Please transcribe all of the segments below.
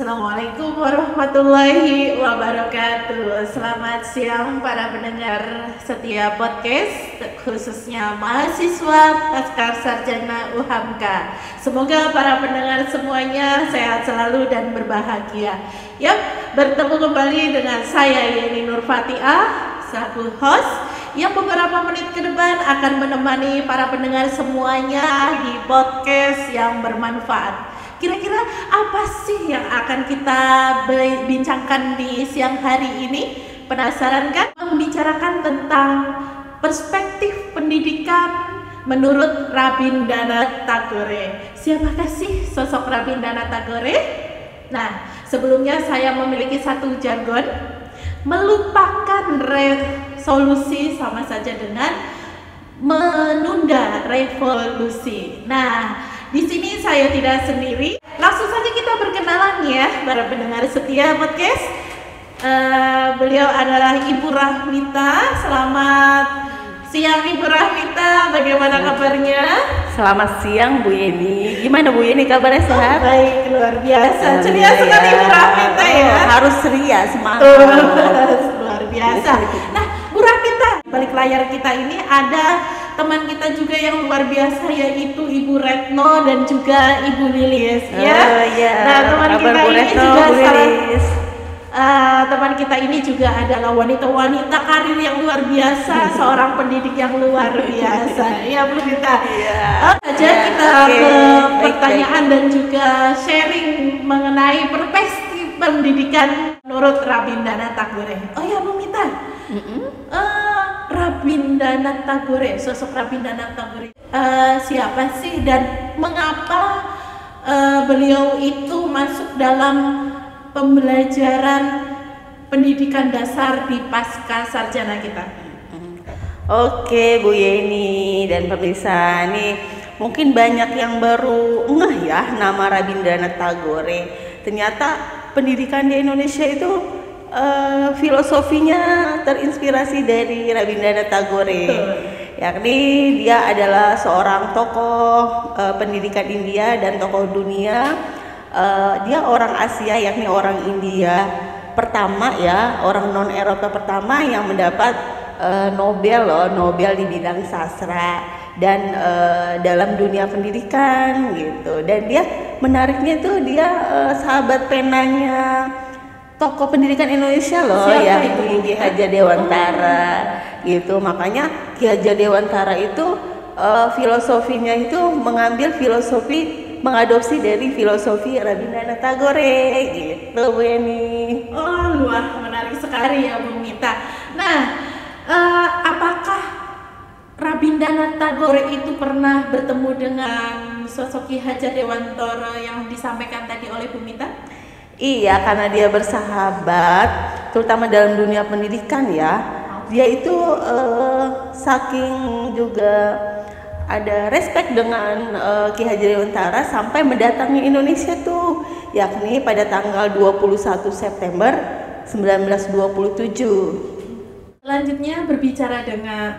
Assalamualaikum warahmatullahi wabarakatuh. Selamat siang para pendengar setia podcast, khususnya mahasiswa pasca sarjana UHAMKA. Semoga para pendengar semuanya sehat selalu dan berbahagia. Yap, bertemu kembali dengan saya Yeni Nurfatiah, selaku host yang beberapa menit ke depan akan menemani para pendengar semuanya di podcast yang bermanfaat. Kira-kira apa sih yang akan kita bincangkan di siang hari ini? Penasaran kan? Membicarakan tentang perspektif pendidikan menurut Rabindranath Tagore. Siapakah sih sosok Rabindranath Tagore? Nah, sebelumnya saya memiliki satu jargon. Melupakan resolusi sama saja dengan menunda revolusi. Nah, di sini saya tidak sendiri. Langsung saja kita berkenalan ya, para pendengar setia podcast. Beliau adalah Ibu Rahmita. Selamat siang Ibu Rahmita. Bagaimana kabarnya? Selamat siang Bu Yeni. Gimana Bu Yeni, kabarnya sehat? Baik, luar biasa. Ceria sekali Ibu Rahmita ya. Harus ceria, semangat. Luar biasa. Nah, Bu Rahmita, balik layar kita ini ada teman kita juga yang luar biasa, yaitu Ibu Retno dan juga Ibu Lilis ya. Iya. Nah, teman kita ini juga teman kita ini juga adalah wanita-wanita karir yang luar biasa, seorang pendidik yang luar biasa. Ya Bu Rita. Iya. Kita ke pertanyaan dan juga sharing mengenai perspektif pendidikan menurut Rabindranath Tagore. Oh ya Bu Mita. Rabindranath Tagore, sosok Rabindranath Tagore siapa sih dan mengapa beliau itu masuk dalam pembelajaran pendidikan dasar di pasca sarjana kita? Oke Bu Yeni dan pemirsa, nih mungkin banyak yang baru ngeh ya nama Rabindranath Tagore. Ternyata pendidikan di Indonesia itu filosofinya terinspirasi dari Rabindranath Tagore. Yakni dia adalah seorang tokoh pendidikan India dan tokoh dunia. Dia orang Asia, yakni orang India pertama ya, orang non Eropa pertama yang mendapat Nobel di bidang sastra dan dalam dunia pendidikan gitu. Dan dia menariknya itu dia sahabat penanya tokoh pendidikan Indonesia loh. Siapa ya itu? Ki Hajar Dewantara gitu. Makanya Ki Hajar Dewantara itu filosofinya itu mengambil mengadopsi dari filosofi Rabindranath Tagore gitu Bu Eni. Oh, luar menarik sekali ya Bu Mita. Nah, apakah Rabindranath Tagore itu pernah bertemu dengan sosok Ki Hajar Dewantara yang disampaikan tadi oleh Bu Mita? Iya, karena dia bersahabat, terutama dalam dunia pendidikan ya. Dia itu saking juga ada respect dengan Ki Hajar Dewantara sampai mendatangi Indonesia tuh, yakni pada tanggal 21 September 1927. Selanjutnya berbicara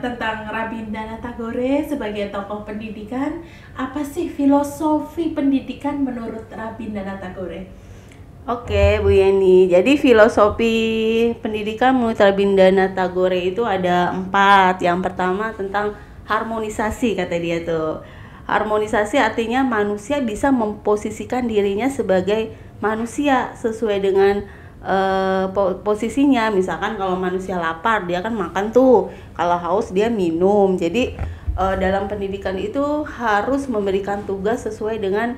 tentang Rabindranath Tagore sebagai tokoh pendidikan, apa sih filosofi pendidikan menurut Rabindranath Tagore? Oke Bu Yeni, jadi filosofi pendidikan menurut Rabindranath Tagore itu ada 4. Yang pertama tentang harmonisasi, kata dia tuh. Harmonisasi artinya manusia bisa memposisikan dirinya sebagai manusia sesuai dengan posisinya. Misalkan kalau manusia lapar dia kan makan tuh, kalau haus dia minum. Jadi dalam pendidikan itu harus memberikan tugas sesuai dengan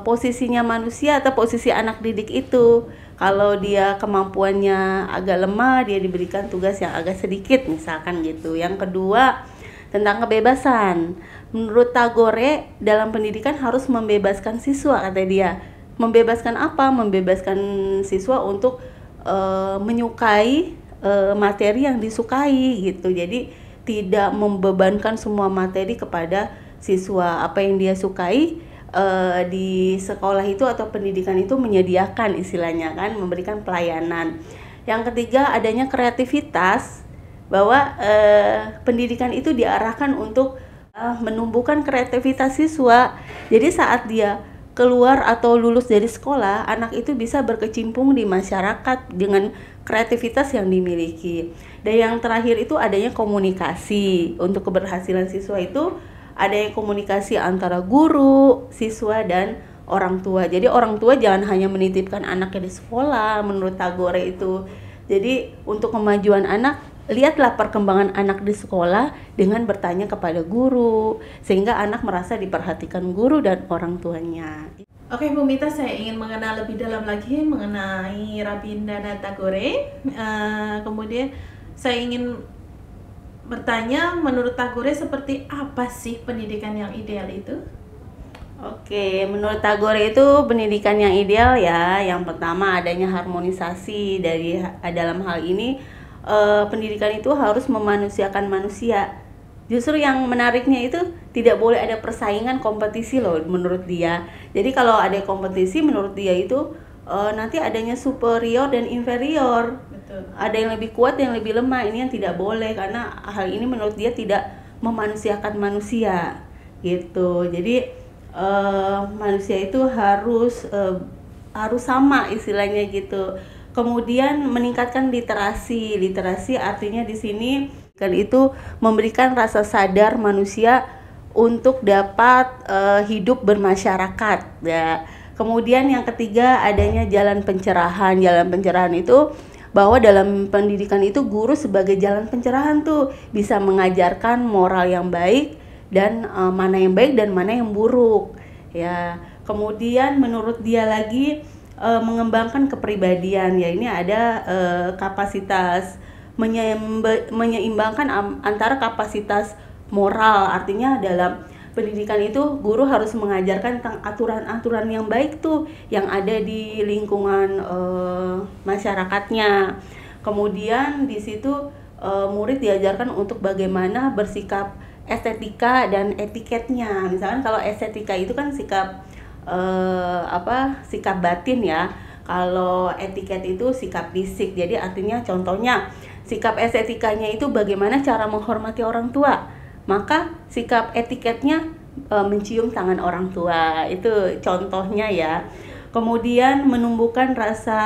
posisinya manusia atau posisi anak didik itu. Kalau dia kemampuannya agak lemah, dia diberikan tugas yang agak sedikit misalkan gitu. Yang kedua tentang kebebasan. Menurut Tagore, dalam pendidikan harus membebaskan siswa, kata dia. Membebaskan apa? Membebaskan siswa untuk menyukai materi yang disukai gitu. Jadi tidak membebankan semua materi kepada siswa. Apa yang dia sukai di sekolah itu atau pendidikan itu menyediakan, istilahnya kan, memberikan pelayanan. Yang ketiga adanya kreativitas, bahwa pendidikan itu diarahkan untuk menumbuhkan kreativitas siswa. Jadi saat dia keluar atau lulus dari sekolah, anak itu bisa berkecimpung di masyarakat dengan kreativitas yang dimiliki. Dan yang terakhir itu adanya komunikasi. Untuk keberhasilan siswa itu adanya komunikasi antara guru, siswa, dan orang tua. Jadi orang tua jangan hanya menitipkan anaknya di sekolah menurut Tagore itu. Jadi untuk kemajuan anak, lihatlah perkembangan anak di sekolah dengan bertanya kepada guru, sehingga anak merasa diperhatikan guru dan orang tuanya. Oke Bu Mita, saya ingin mengenal lebih dalam lagi mengenai Rabindranath Tagore. Kemudian saya ingin bertanya, menurut Tagore seperti apa sih pendidikan yang ideal itu? Oke, menurut Tagore itu pendidikan yang ideal ya, yang pertama adanya harmonisasi dalam hal ini. Pendidikan itu harus memanusiakan manusia. Justru yang menariknya itu tidak boleh ada persaingan kompetisi loh menurut dia. Jadi kalau ada kompetisi menurut dia itu nanti adanya superior dan inferior. Betul. Ada yang lebih kuat, yang lebih lemah. Ini yang tidak boleh, karena hal ini menurut dia tidak memanusiakan manusia gitu. Jadi manusia itu harus sama istilahnya gitu. Kemudian meningkatkan literasi. Literasi artinya di sini kan itu memberikan rasa sadar manusia untuk dapat hidup bermasyarakat ya. Kemudian yang ketiga adanya jalan pencerahan. Jalan pencerahan itu bahwa dalam pendidikan itu guru sebagai jalan pencerahan tuh bisa mengajarkan moral yang baik dan mana yang baik dan mana yang buruk ya. Kemudian menurut dia lagi mengembangkan kepribadian ya, ini ada kapasitas menyeimbangkan antara kapasitas moral. Artinya dalam pendidikan itu guru harus mengajarkan tentang aturan-aturan yang baik tuh yang ada di lingkungan masyarakatnya. Kemudian di situ murid diajarkan untuk bagaimana bersikap estetika dan etiketnya. Misalkan kalau estetika itu kan sikap sikap batin ya. Kalau etiket itu sikap fisik. Jadi artinya contohnya sikap estetikanya itu bagaimana cara menghormati orang tua. Maka sikap etiketnya mencium tangan orang tua. Itu contohnya ya. Kemudian menumbuhkan rasa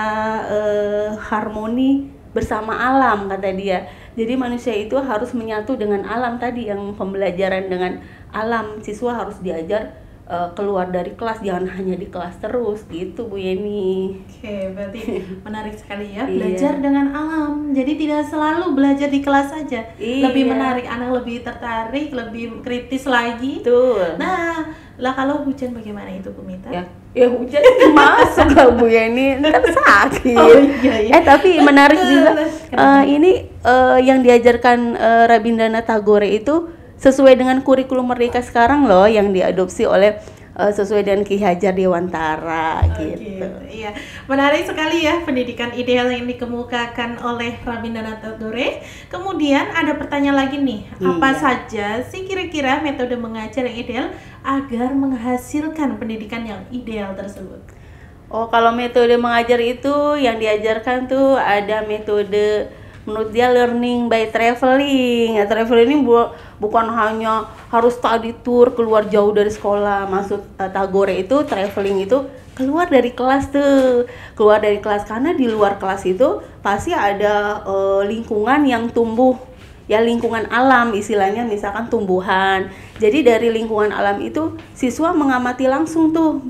harmoni bersama alam kata dia. Jadi manusia itu harus menyatu dengan alam tadi, yang pembelajaran dengan alam. Siswa harus diajar keluar dari kelas, jangan hanya di kelas terus gitu Bu Yeni. Oke, berarti menarik sekali ya, belajar dengan alam. Jadi tidak selalu belajar di kelas saja. Lebih menarik, anak lebih tertarik, lebih kritis lagi. Betul. Nah, lah kalau hujan bagaimana itu Bu Mita? Ya hujan masuk lah Bu Yeni, kan sakit. Oh, iya. Tapi menarik juga ini yang diajarkan Rabindranath Tagore itu sesuai dengan kurikulum Merdeka sekarang loh, yang diadopsi oleh sesuai dengan Ki Hajar Dewantara gitu. Iya, menarik sekali ya pendidikan ideal yang dikemukakan oleh Rabindranath Tagore. Kemudian ada pertanyaan lagi nih, apa saja sih kira-kira metode mengajar yang ideal agar menghasilkan pendidikan yang ideal tersebut? Oh, kalau metode mengajar itu yang diajarkan tuh ada metode menurut dia learning by traveling. Traveling ini bukan hanya harus study tour keluar jauh dari sekolah. Maksud Tagore itu traveling itu keluar dari kelas tuh. Keluar dari kelas, karena di luar kelas itu pasti ada lingkungan yang tumbuh. Ya, lingkungan alam istilahnya, misalkan tumbuhan. Jadi dari lingkungan alam itu siswa mengamati langsung tuh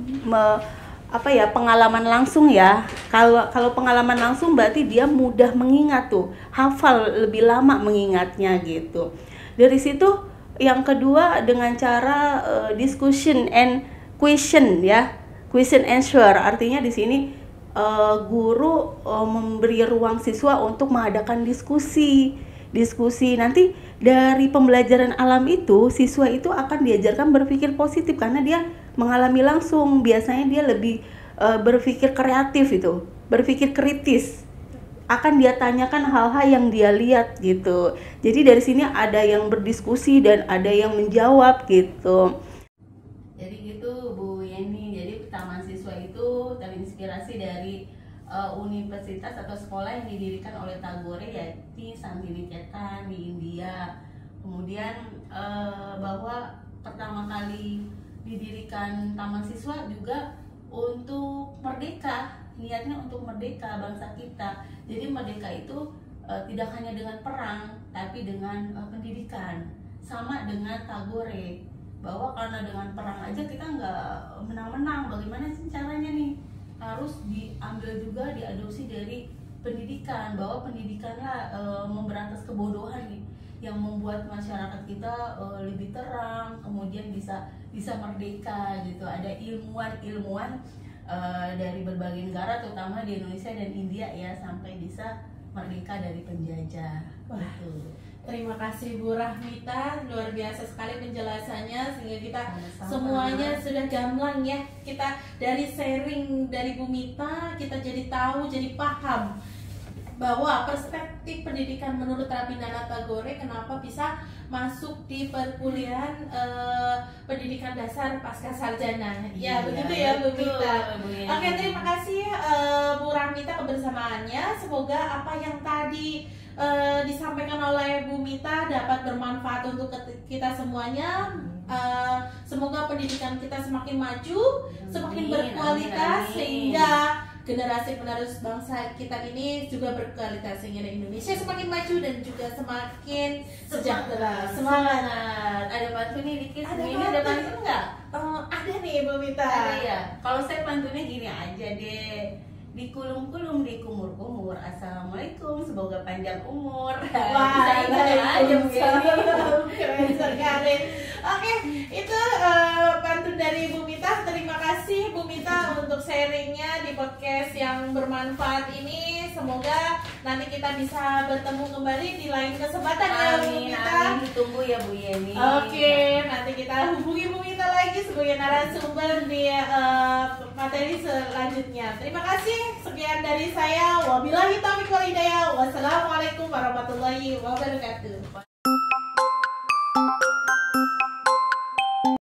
pengalaman langsung ya. Kalau pengalaman langsung berarti dia mudah mengingat tuh, hafal lebih lama mengingatnya gitu. Dari situ yang kedua dengan cara discussion and question ya, question answer. Artinya di sini guru memberi ruang siswa untuk mengadakan diskusi. Nanti dari pembelajaran alam itu siswa itu akan diajarkan berpikir positif karena dia mengalami langsung. Biasanya dia lebih berpikir kreatif, itu berpikir kritis, akan dia tanyakan hal-hal yang dia lihat gitu. Jadi dari sini ada yang berdiskusi dan ada yang menjawab gitu. Jadi gitu Bu Yeni. Jadi taman siswa itu terinspirasi dari universitas atau sekolah yang didirikan oleh Tagore, yaitu Santiniketan di India. Kemudian bahwa pertama kali didirikan Taman Siswa juga untuk merdeka, niatnya untuk merdeka bangsa kita. Jadi merdeka itu tidak hanya dengan perang, tapi dengan pendidikan. Sama dengan Tagore, bahwa karena dengan perang aja kita nggak menang-menang, bagaimana sih caranya nih? Harus diambil juga, diadopsi dari pendidikan, bahwa pendidikanlah memberantas kebodohan nih, yang membuat masyarakat kita lebih terang, kemudian bisa merdeka gitu. Ada ilmuwan dari berbagai negara, terutama di Indonesia dan India ya, sampai bisa merdeka dari penjajah. Wah, gitu. Terima kasih Bu Rahmita, luar biasa sekali penjelasannya, sehingga kita Sama-sama. semuanya sudah gamblang ya. Kita dari sharing dari Bu Mita, kita jadi tahu, jadi paham bahwa perspektif pendidikan menurut Rabindranath Tagore kenapa bisa masuk di perkuliahan pendidikan dasar pasca sarjana. Ya, begitu ya Bu Mita. Oke, terima kasih Bu Rahmita kebersamaannya. Semoga apa yang tadi disampaikan oleh Bu Mita dapat bermanfaat untuk kita semuanya. Semoga pendidikan kita semakin maju, semakin berkualitas, sehingga generasi penerus bangsa kita ini juga berkualitas, sehingga Indonesia semakin maju dan juga semakin sejahtera. Semangat. Ada pantun nih dikit. Ada Ini ada pantun nggak? Ada nih Bu Mita. Ada ya. Kalau saya pantunnya gini aja deh. Dikulum-kulum, dikumur-kumur. Assalamualaikum, semoga panjang umur. Wah, aja keren sekali. Oke, itu pantun dari Bu Mita. Terima kasih Bu Mita untuk sharingnya di podcast yang bermanfaat ini. Semoga nanti kita bisa bertemu kembali di lain kesempatan ya Bu Mita. Amin, tunggu ya Bu Yeni. Oke, nanti kita hubungi Bu Mita lagi sebagai narasumber di materi selanjutnya. Terima kasih. Sekian dari saya. Wabillahi taufiq wal hidayah. Wassalamualaikum warahmatullahi wabarakatuh.